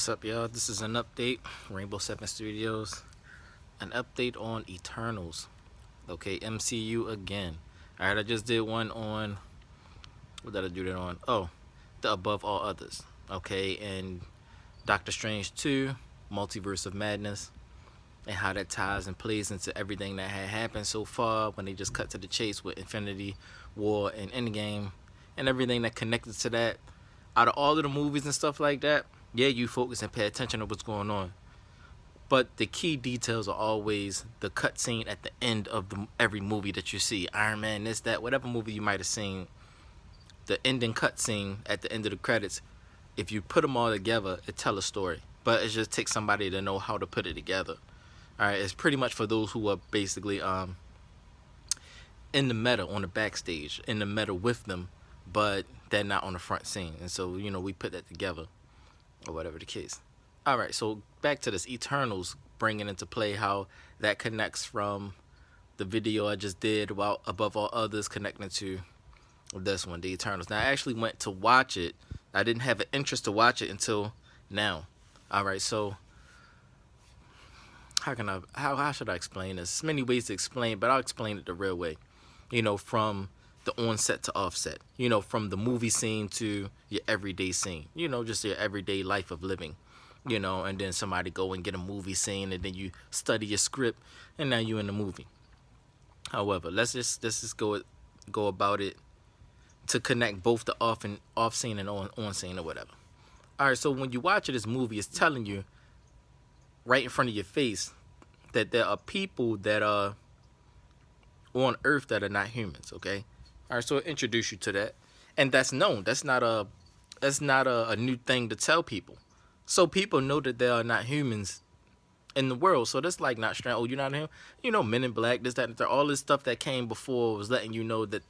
What's up, y'all? This is an update, Rainbow 7 Studios. An update on Eternals. Okay, MCU again. Alright, I just did one on. What did I do that on? Oh, the Above All Others. Okay, and Doctor Strange 2, Multiverse of Madness, and how that ties and plays into everything that had happened so far when they just cut to the chase with Infinity War and Endgame and everything that connected to that. Out of all of the movies and stuff like that, yeah, you focus and pay attention to what's going on. But the key details are always the cutscene at the end of every movie that you see. Iron Man, this, that, whatever movie you might have seen, the ending cutscene at the end of the credits, if you put them all together, it tell a story. But it just takes somebody to know how to put it together. Alright, it's pretty much for those who are basically in the meta, on the backstage, in the meta with them, but they're not on the front scene. And so, we put that together, or whatever the case. Alright, so back to this Eternals, bringing into play how that connects from the video I just did about Above All Others, connecting to this one, the Eternals. Now, I actually went to watch it. I didn't have an interest to watch it until now. Alright, so how should I explain this? There's many ways to explain, but I'll explain it the real way. From the onset to offset. From the movie scene to your everyday scene. Just your everyday life of living. And then somebody go and get a movie scene, and then you study your script, and now you're in the movie. However, let's just go about it to connect both the off scene and on scene or whatever. All right, so when you watch this movie, it's telling you right in front of your face that there are people that are on Earth that are not humans. Okay. All right, so it introduce you to that, and that's known. That's not a new thing to tell people. So people know that there are not humans in the world. So that's like not strange. Oh, you're not him. Men in Black, this, that, and that. All this stuff that came before was letting you know that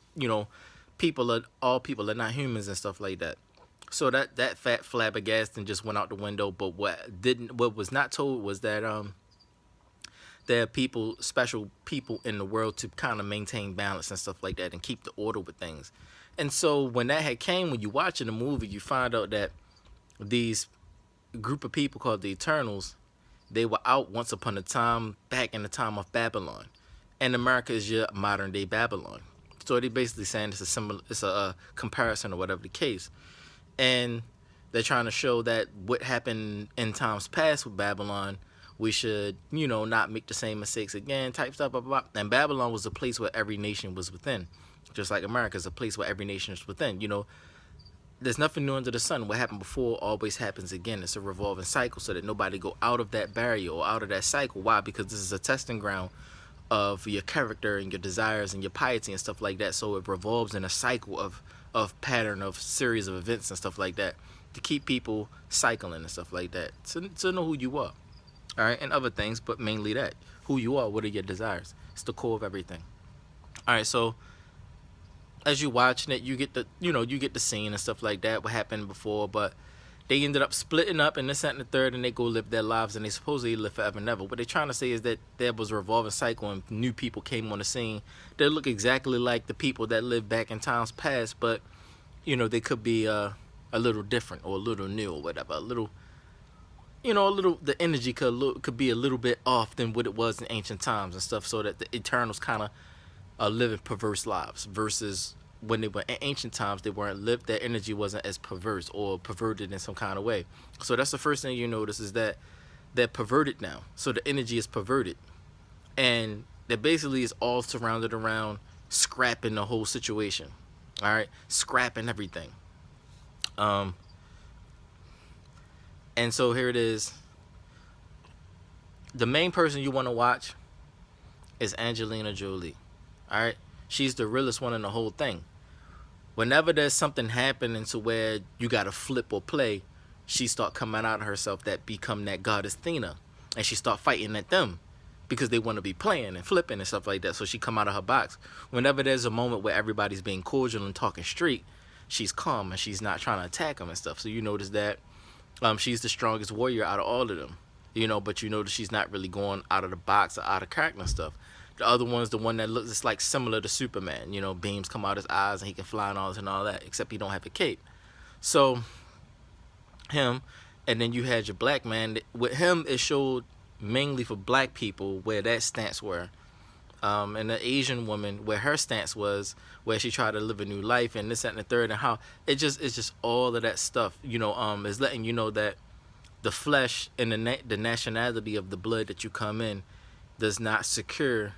all people are not humans and stuff like that. So that fat flabbergasting just went out the window. But what was not told was that there are special people in the world to kind of maintain balance and stuff like that and keep the order with things. And so when when you watching the movie, you find out that these group of people called the Eternals, they were out once upon a time back in the time of Babylon, and America is your modern day Babylon. So they basically saying it's a comparison or whatever the case, and they're trying to show that what happened in times past with Babylon, we should not make the same mistakes again, type stuff, blah, blah, blah. And Babylon was a place where every nation was within, just like America is a place where every nation is within. There's nothing new under the sun. What happened before always happens again. It's a revolving cycle, so that nobody go out of that barrier or out of that cycle. Why? Because this is a testing ground of your character and your desires and your piety and stuff like that. So it revolves in a cycle of pattern of series of events and stuff like that to keep people cycling and stuff like that. To know who you are. All right, and other things, but mainly that. Who you are, what are your desires? It's the core of everything. All right, so as you're watching it, you get the scene and stuff like that, what happened before, but they ended up splitting up in this, that, and the third, and they go live their lives, and they supposedly live forever and ever. What they're trying to say is that there was a revolving cycle, and new people came on the scene that look exactly like the people that lived back in times past, but, they could be a little different or a little new or whatever, the energy could be a little bit off than what it was in ancient times and stuff, so that the Eternals kind of are living perverse lives versus when they were in ancient times, they weren't lived. Their energy wasn't as perverse or perverted in some kind of way. So that's the first thing you notice, is that they're perverted now. So the energy is perverted, and that basically is all surrounded around scrapping the whole situation. All right, scrapping everything. And so here it is. The main person you want to watch is Angelina Jolie. All right, she's the realest one in the whole thing. Whenever there's something happening to where you gotta flip or play, she start coming out of herself that become that goddess Athena, and she start fighting at them because they want to be playing and flipping and stuff like that. So she come out of her box. Whenever there's a moment where everybody's being cordial and talking straight, she's calm and she's not trying to attack them and stuff. So you notice that she's the strongest warrior out of all of them. But you notice she's not really going out of the box or out of character and stuff. The other one's the one that looks just like similar to Superman. Beams come out his eyes and he can fly and all this and all that, except he don't have a cape. So him, and then you had your black man. With him, it showed mainly for black people where that stance were. And the Asian woman where her stance was, where she tried to live a new life and this, that, and the third, and how it's just all of that stuff, is letting you know that the flesh and the nationality of the blood that you come in does not secure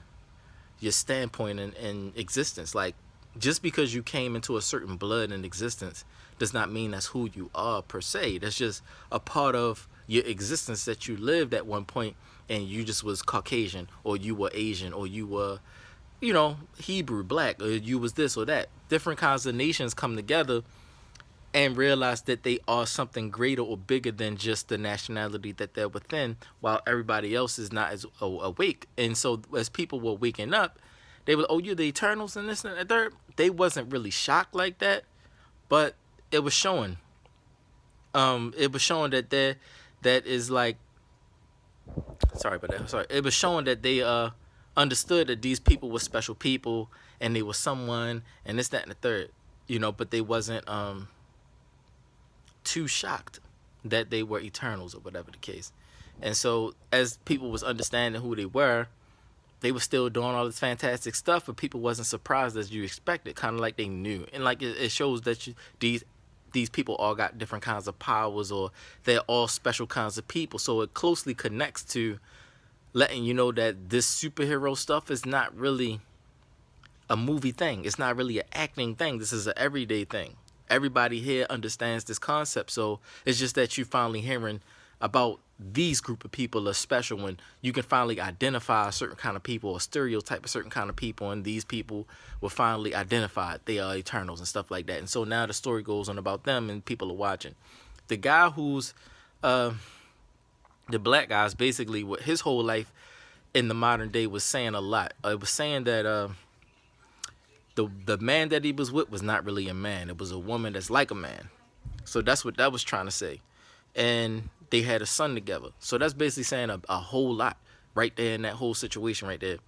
your standpoint in existence. Like, just because you came into a certain blood in existence does not mean that's who you are per se. That's just a part of your existence that you lived at one point, and you just was Caucasian, or you were Asian, or you were, Hebrew, black, or you was this or that. Different kinds of nations come together and realize that they are something greater or bigger than just the nationality that they're within, while everybody else is not as awake. And so as people were waking up, they were, oh, you're the Eternals and this and the third. They wasn't really shocked like that, but it was showing. It was showing that that is like, sorry about that. Sorry, it was showing that they understood that these people were special people and they were someone and this, that, and the third. But they wasn't too shocked that they were Eternals or whatever the case. And so as people was understanding who they were still doing all this fantastic stuff, but people wasn't surprised as you expected, kind of like they knew. And like it shows that these people all got different kinds of powers, or they're all special kinds of people. So it closely connects to letting you know that this superhero stuff is not really a movie thing. It's not really an acting thing. This is an everyday thing. Everybody here understands this concept. So it's just that you finally hearing about these group of people are special when you can finally identify a certain kind of people, or stereotype a certain kind of people, and these people were finally identified. They are Eternals and stuff like that. And so now the story goes on about them, and people are watching. The guy who's the black guy's basically what his whole life in the modern day was saying a lot. It was saying that the man that he was with was not really a man. It was a woman that's like a man. So that's what that was trying to say. And they had a son together. So that's basically saying a whole lot right there in that whole situation right there.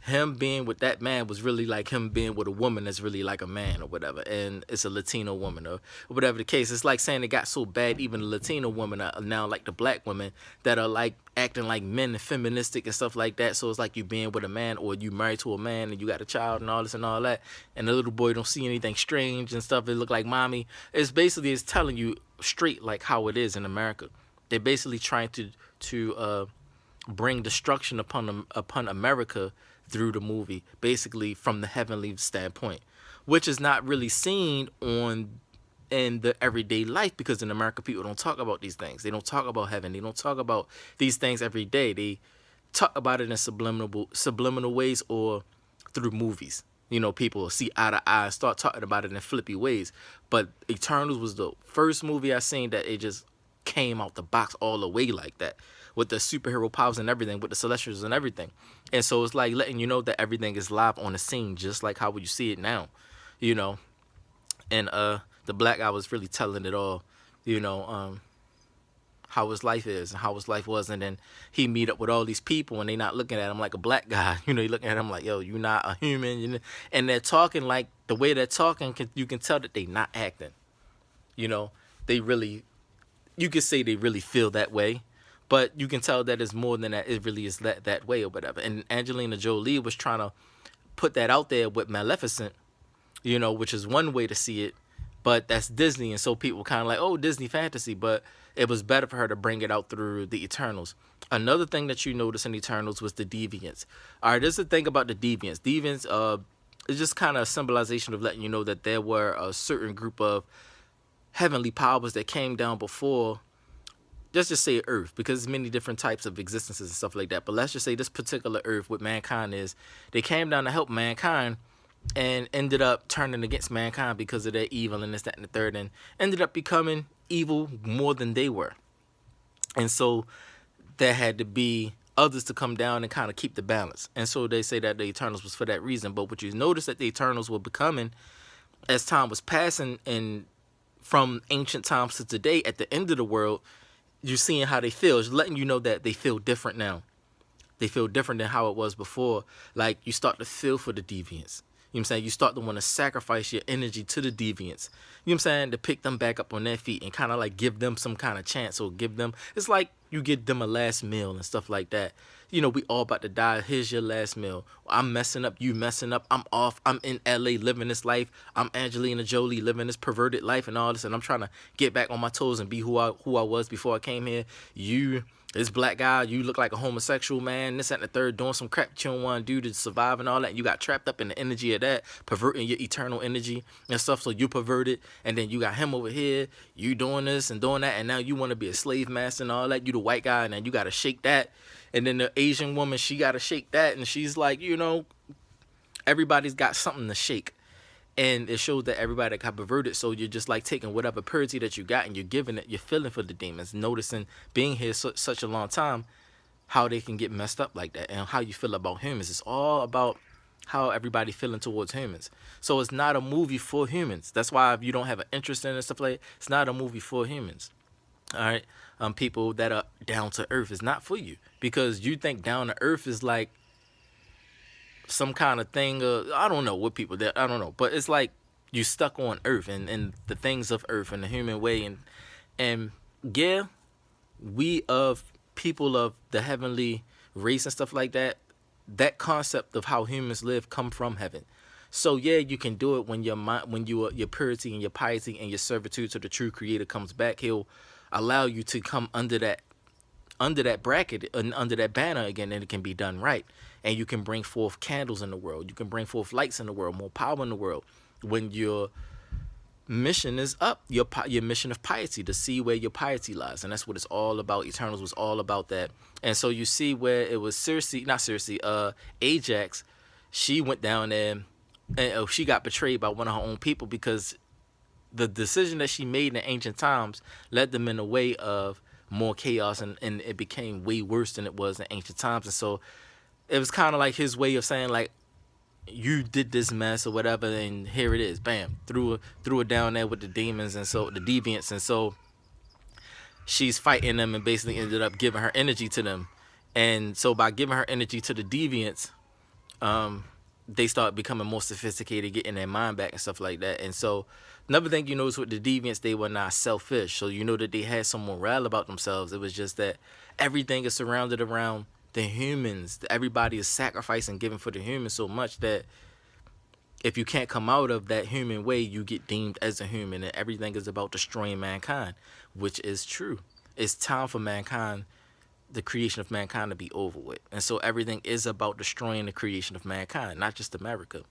Him being with that man was really like him being with a woman that's really like a man or whatever. And it's a Latino woman or whatever the case. It's like saying it got so bad, even the Latino women are now like the black women that are like acting like men and feministic and stuff like that. So it's like you being with a man, or you married to a man and you got a child and all this and all that. And the little boy don't see anything strange and stuff. It look like mommy. It's telling you straight like how it is in America. They're basically trying to bring destruction upon America through the movie, basically from the heavenly standpoint, which is not really seen in the everyday life, because in America people don't talk about these things. They don't talk about heaven. They don't talk about these things every day. They talk about it in subliminal ways or through movies. People see eye to eye and start talking about it in flippy ways. But Eternals was the first movie I seen that it just came out the box all the way like that, with the superhero powers and everything, with the Celestials and everything. And so it's like letting you know that everything is live on the scene, just like how you see it now, And the black guy was really telling it all, how his life is and how his life was. And then he meet up with all these people and they not looking at him like a black guy. You looking at him like, yo, you not a human. And they're talking like the way they're talking, you can tell that they not acting. They really, you could say they really feel that way. But you can tell that it's more than that. It really is that way or whatever. And Angelina Jolie was trying to put that out there with Maleficent, which is one way to see it. But that's Disney. And so people kind of like, oh, Disney fantasy. But it was better for her to bring it out through the Eternals. Another thing that you notice in Eternals was the deviants. All right, there's the thing about the deviants. Deviants is just kind of a symbolization of letting you know that there were a certain group of heavenly powers that came down before, let's just say Earth, because there's many different types of existences and stuff like that. But let's just say this particular Earth with mankind is, they came down to help mankind and ended up turning against mankind because of their evil and this, that, and the third, and ended up becoming evil more than they were. And so there had to be others to come down and kind of keep the balance. And so they say that the Eternals was for that reason. But what you notice that the Eternals were becoming as time was passing, and from ancient times to today, at the end of the world, you're seeing how they feel. It's letting you know that they feel different now. They feel different than how it was before. Like, you start to feel for the deviants. You know what I'm saying? You start to want to sacrifice your energy to the deviants. You know what I'm saying? To pick them back up on their feet and kind of like give them some kind of chance or give them, it's like you give them a last meal and stuff like that. We all about to die. Here's your last meal. I'm messing up. You messing up. I'm off. I'm in LA living this life. I'm Angelina Jolie living this perverted life and all this. And I'm trying to get back on my toes and be who I was before I came here. This black guy, you look like a homosexual, man. This, that, and the third, doing some crap you don't want to do to survive and all that. And you got trapped up in the energy of that, perverting your eternal energy and stuff. So you perverted. And then you got him over here. You doing this and doing that. And now you want to be a slave master and all that. You the white guy. And then you got to shake that. And then the Asian woman, she got to shake that. And she's like, everybody's got something to shake. And it shows that everybody got perverted. So you're just like taking whatever purity that you got and you're giving it, you're feeling for the demons, noticing being here such a long time, how they can get messed up like that and how you feel about humans. It's all about how everybody feeling towards humans. So it's not a movie for humans. That's why if you don't have an interest in it and stuff like that, it's not a movie for humans. All right. People that are down to earth is not for you because you think down to earth is like some kind of thing. I don't know what people that I don't know, but it's like you stuck on earth and the things of earth and the human way and yeah, we of people of the heavenly race and stuff like that. That concept of how humans live come from heaven. So yeah, you can do it when your mind, when your purity and your piety and your servitude to the true Creator comes back. He'll allow you to come under that bracket and under that banner again, and it can be done right. And you can bring forth candles in the world. You can bring forth lights in the world, more power in the world. When your mission is up, your mission of piety, to see where your piety lies. And that's what it's all about. Eternals was all about that. And so you see where it was Ajax, she went down there and she got betrayed by one of her own people because the decision that she made in ancient times led them in a way of more chaos, and it became way worse than it was in ancient times. And so it was kind of like his way of saying, like, you did this mess or whatever, and here it is, bam, threw it down there with the demons and so the deviants. And so she's fighting them and basically ended up giving her energy to them. And so by giving her energy to the deviants, they start becoming more sophisticated, getting their mind back and stuff like that. And so another thing you notice with the deviants, they were not selfish. So you know that they had some morale about themselves. It was just that everything is surrounded around the humans. Everybody is sacrificing, giving for the humans so much that if you can't come out of that human way, you get deemed as a human, and everything is about destroying mankind, which is true. It's time for mankind, the creation of mankind, to be over with. And so everything is about destroying the creation of mankind, not just America.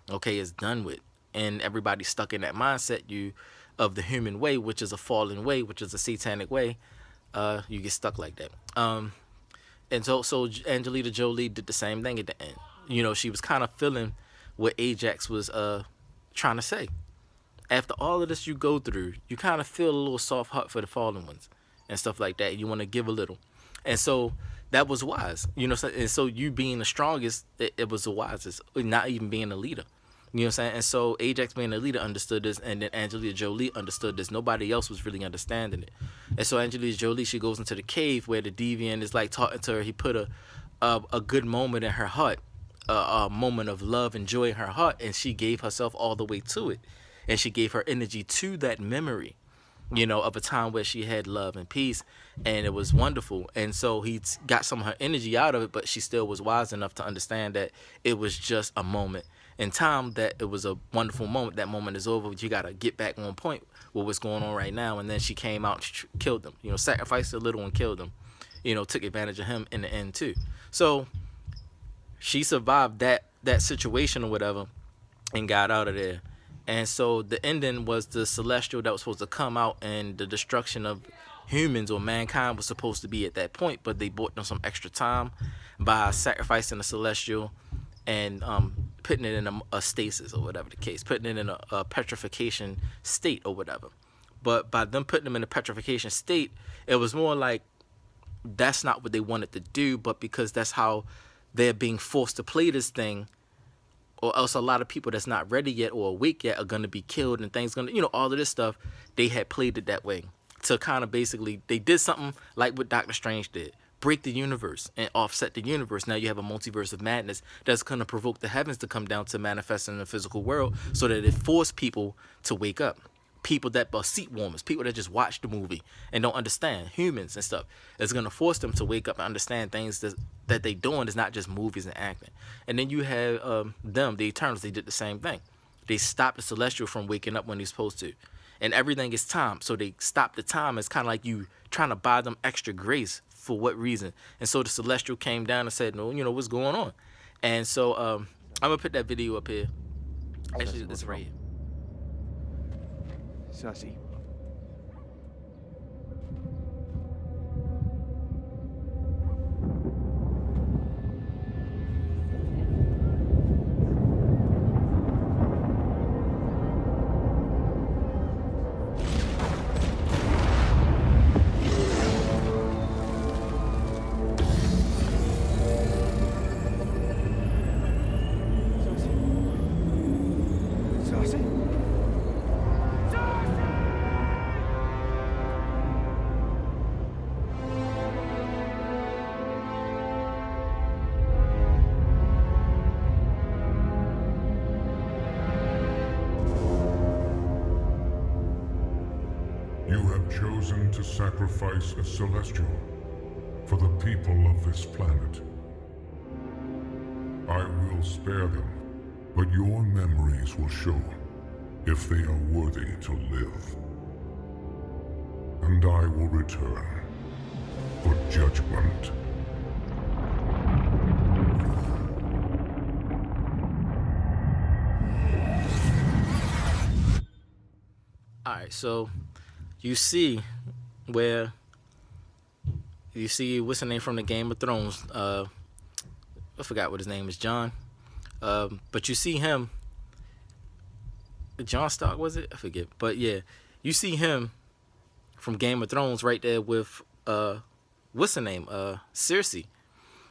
Okay, it's done with. And everybody's stuck in that mindset of the human way, which is a fallen way, which is a satanic way. You get stuck like that. And so Angelina Jolie did the same thing at the end. She was kind of feeling what Ajax was trying to say. After all of this you go through, you kind of feel a little soft heart for the fallen ones and stuff like that. You want to give a little. And so that was wise. And so you being the strongest, it was the wisest, not even being a leader. You know what I'm saying? And so Ajax being a leader understood this, and then Angelina Jolie understood this. Nobody else was really understanding it. And so Angelina Jolie, she goes into the cave where the deviant is like talking to her. He put a good moment in her heart, a moment of love and joy in her heart, and she gave herself all the way to it. And she gave her energy to that memory, of a time where she had love and peace, and it was wonderful. And so he got some of her energy out of it, but she still was wise enough to understand that it was just a moment in time, that it was a wonderful moment. That moment is over. You got to get back on point with what's going on right now. And then she came out and killed him, sacrificed a little and killed him, took advantage of him in the end too. So she survived that situation or whatever and got out of there. And so the ending was the celestial that was supposed to come out, and the destruction of humans or mankind was supposed to be at that point, but they bought them some extra time by sacrificing the celestial and putting it in a stasis or whatever the case, putting it in a petrification state or whatever. But by them putting them in a petrification state, it was more like that's not what they wanted to do, but because that's how they're being forced to play this thing, or else a lot of people that's not ready yet or awake yet are going to be killed, and things going to, all of this stuff, they had played it that way to kind of basically, they did something like what Doctor Strange did, break the universe and offset the universe. Now you have a multiverse of madness that's going to provoke the heavens to come down to manifest in the physical world, so that it forced people to wake up. People that are seat warmers, people that just watch the movie and don't understand, humans and stuff. It's going to force them to wake up and understand things that they doing is not just movies and acting. And then you have them, the Eternals. They did the same thing. They stopped the Celestial from waking up when they're supposed to. And everything is time, so they stop the time. It's kind of like you trying to buy them extra grace. For what reason? And so the Celestial came down and said, no, what's going on? And so I'm going to put that video up here. Actually, it's right here. Cersei. You have chosen to sacrifice a Celestial for the people of this planet. I will spare them, but your memories will show if they are worthy to live. And I will return for judgment. Alright, so you see where what's the name from the Game of Thrones? I forgot what his name is, John. But you see him, John Stark, was it? I forget. But yeah, you see him from Game of Thrones right there with what's the name? Cersei.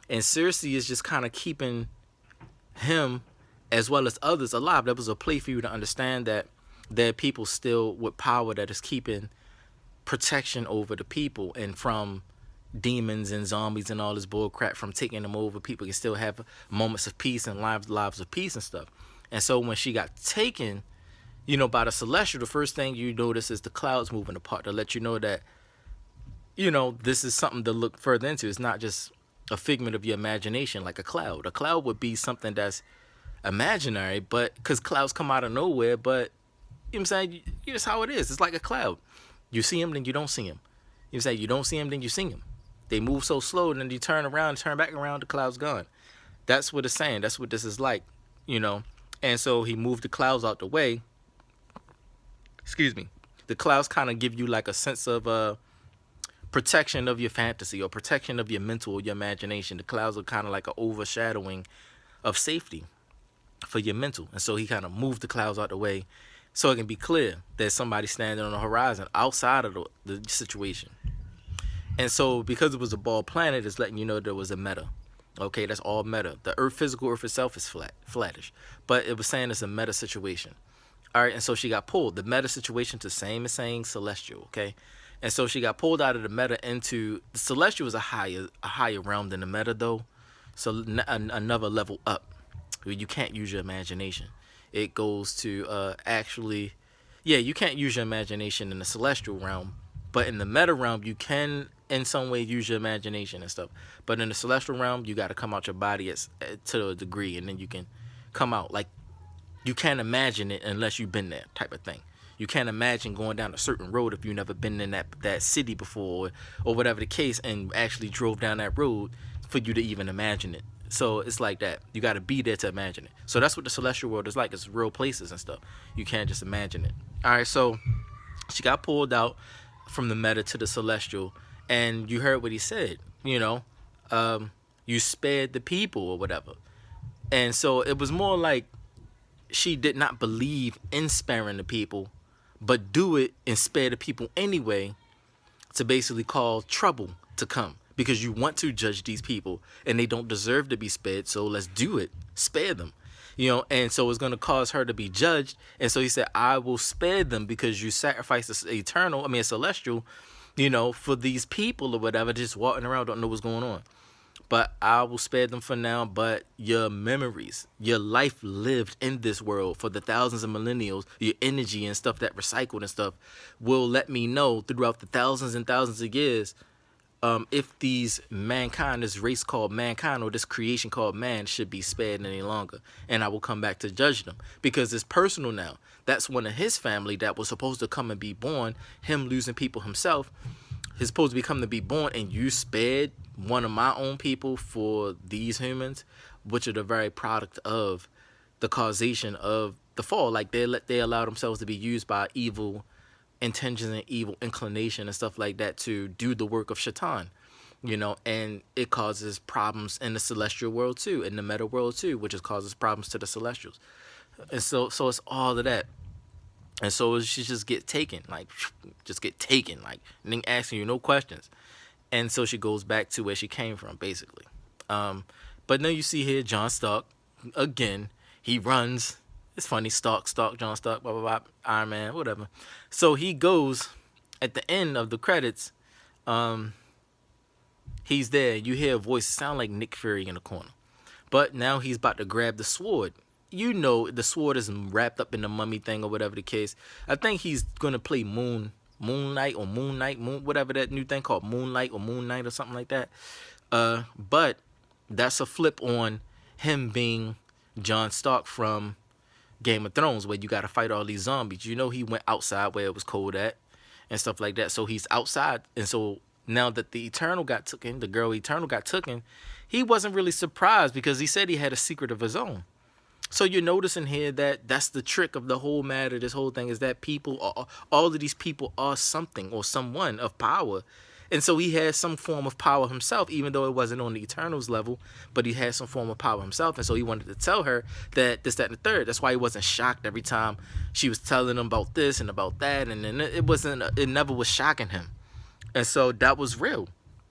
And Cersei is just kind of keeping him as well as others alive. That was a play for you to understand that there are people still with power that is keeping protection over the people, and from demons and zombies and all this bull crap from taking them over, people can still have moments of peace and lives of peace and stuff. And so when she got taken, by the Celestial, the first thing you notice is the clouds moving apart to let you know that, this is something to look further into. It's not just a figment of your imagination like a cloud. A cloud would be something that's imaginary, but because clouds come out of nowhere, but you know what I'm saying? It's how it is. It's like a cloud. You see him, then you don't see him. You say you don't see him, then you see him. They move so slow, and then you turn around, turn back around, the cloud's gone. That's what it's saying. That's what this is like, And so he moved the clouds out the way. Excuse me. The clouds kind of give you like a sense of protection of your fantasy or protection of your mental or your imagination. The clouds are kind of like an overshadowing of safety for your mental. And so he kind of moved the clouds out the way so it can be clear there's somebody standing on the horizon outside of the situation. And so because it was a bald planet, it's letting you know there was a meta. Okay, that's all meta. The physical Earth itself is flattish. But it was saying it's a meta situation. All right, and so she got pulled. The meta situation to same as saying celestial, okay? And so she got pulled out of the meta into... The celestial is a higher realm than the meta, though. So another level up. You can't use your imagination. It goes to actually... Yeah, you can't use your imagination in the celestial realm. But in the meta realm, you can in some way use your imagination and stuff. But in the celestial realm, you got to come out your body to a degree, and then you can come out. Like, you can't imagine it unless you've been there, type of thing. You can't imagine going down a certain road if you've never been in that city before, or whatever the case, and actually drove down that road for you to even imagine it. So it's like that. You got to be there to imagine it. So that's what the celestial world is like. It's real places and stuff. You can't just imagine it. All right, so she got pulled out from the meta to the celestial, and you heard what he said, you spared the people or whatever. And so it was more like she did not believe in sparing the people, but do it and spare the people anyway, to basically call trouble to come, because you want to judge these people and they don't deserve to be spared. So let's do it, spare them, and so it's going to cause her to be judged. And so he said, I will spare them because you sacrificed a celestial, for these people or whatever, just walking around, don't know what's going on. But I will spare them for now. But your memories, your life lived in this world for the thousands of millennials, your energy and stuff that recycled and stuff will let me know throughout the thousands and thousands of years, if these mankind, this race called mankind, or this creation called man, should be spared any longer. And I will come back to judge them because it's personal now. That's one of his family that was supposed to come and be born, him losing people himself. He's supposed to be coming to be born, and you spared one of my own people for these humans, which are the very product of the causation of the fall. Like they allow themselves to be used by evil intentions and evil inclination and stuff like that to do the work of Shaitan, and it causes problems in the celestial world too, in the meta world too, which is causes problems to the celestials. And so it's all of that. And so she just get taken, like and then asking you no questions. And so she goes back to where she came from, basically. But then you see here John Stark again. He runs. It's funny, Stark, John Stark, blah blah blah, Iron Man, whatever. So he goes at the end of the credits. He's there. You hear a voice sound like Nick Fury in the corner. But now he's about to grab the sword. The sword is wrapped up in the mummy thing or whatever the case. I think he's gonna play Moonlight, whatever that new thing called Moonlight or Moon Knight or something like that. But that's a flip on him being John Stark from Game of Thrones, where you got to fight all these zombies. He went outside where it was cold at and stuff like that. So he's outside, and so now that the Eternal got taken, the girl Eternal got taken, he wasn't really surprised because he said he had a secret of his own. So you're noticing here that that's the trick of the whole matter. This whole thing is that all of these people are something or someone of power. And so he has some form of power himself, even though it wasn't on the Eternals level, but he had some form of power himself. And so he wanted to tell her that this, that, and the third. That's why he wasn't shocked every time she was telling him about this and about that. And then it never was shocking him. And so that was real.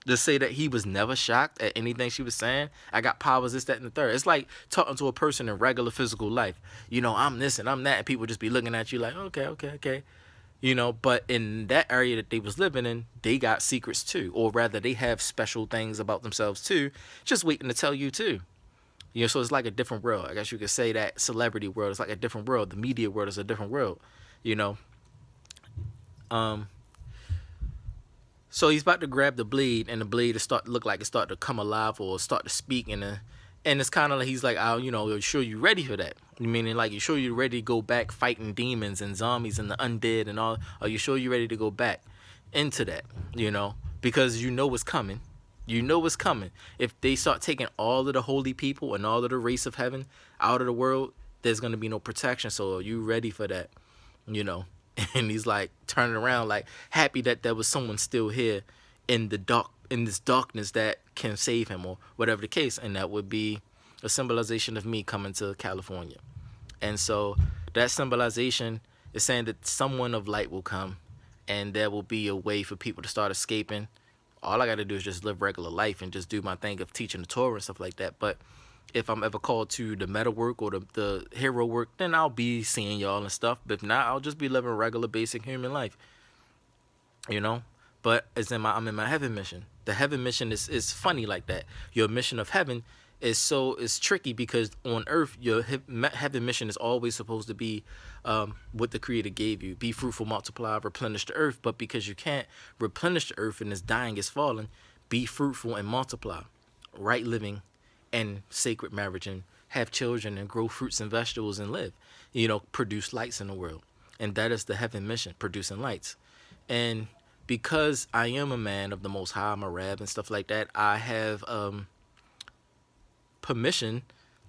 To say that he was never shocked at anything she was saying, I got powers, this, that, and the third. It's like talking to a person in regular physical life. I'm this and I'm that, and people just be looking at you like, okay. But in that area that they was living in, they got secrets too. Or rather, they have special things about themselves too, just waiting to tell you too. So it's like a different world. I guess you could say that celebrity world is like a different world. The media world is a different world, So he's about to grab the blade, and the blade is start to look like it start to come alive or start to speak, and it's kind of like he's like, you sure you ready for that? Meaning like, you sure you ready to go back fighting demons and zombies and the undead and all? Are you sure you ready to go back into that? Because it's coming. It's coming. If they start taking all of the holy people and all of the race of heaven out of the world, there's gonna be no protection. So are you ready for that? And he's like turning around, like happy that there was someone still here in this darkness that can save him or whatever the case. And that would be a symbolization of me coming to California. And so that symbolization is saying that someone of light will come, and there will be a way for people to start escaping. All I got to do is just live regular life and just do my thing of teaching the Torah and stuff like that. But if I'm ever called to the meta work or the hero work, then I'll be seeing y'all and stuff. But if not, I'll just be living regular, basic human life. But I'm in my heaven mission. The heaven mission is funny like that. Your mission of heaven is tricky because on earth, your heaven mission is always supposed to be what the Creator gave you. Be fruitful, multiply, replenish the earth. But because you can't replenish the earth and it's dying, it's falling, be fruitful and multiply. Right living and sacred marriage, and have children and grow fruits and vegetables and live, produce lights in the world. And that is the heaven mission, producing lights. And because I am a man of the Most High, I'm a Rab and stuff like that, I have permission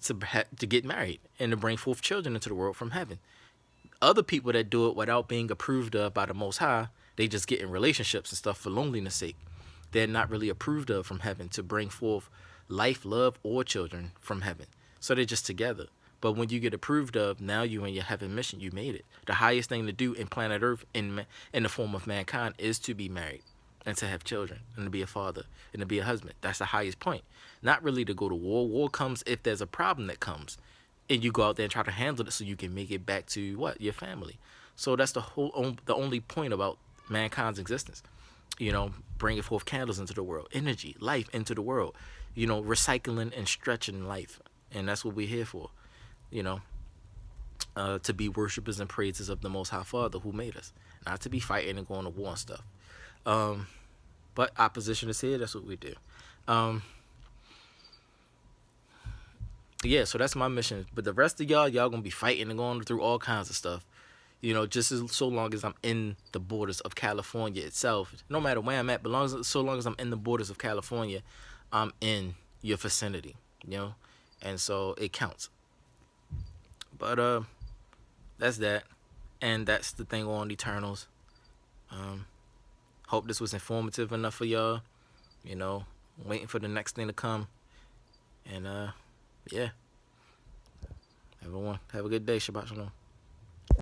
to get married and to bring forth children into the world from heaven. Other people that do it without being approved of by the Most High, they just get in relationships and stuff for loneliness sake. They're not really approved of from heaven to bring forth life, love, or children from heaven. So they're just together. But when you get approved of, now you in your heaven mission, you made it. The highest thing to do in planet Earth in the form of mankind is to be married and to have children and to be a father and to be a husband. That's the highest point. Not really to go to war. War comes if there's a problem that comes, and you go out there and try to handle it so you can make it back to your family. So that's the only point about mankind's existence. You know, bringing forth candles into the world, energy, life into the world. You know, recycling and stretching life, and that's what we're here for. You know, to be worshipers and praisers of the Most High Father who made us, not to be fighting and going to war and stuff. But opposition is here. That's what we do. Um, yeah, so that's my mission. But the rest of y'all gonna be fighting and going through all kinds of stuff. You know, just as so long as I'm in the borders of California itself, no matter where I'm at, but so long as I'm in the borders of California, I'm in your vicinity. You know, and so it counts. But that's that, and that's the thing on Eternals. Um, Hope this was informative enough for y'all. You know, waiting for the next thing to come, and yeah. Everyone, have a good day. Shabbat shalom.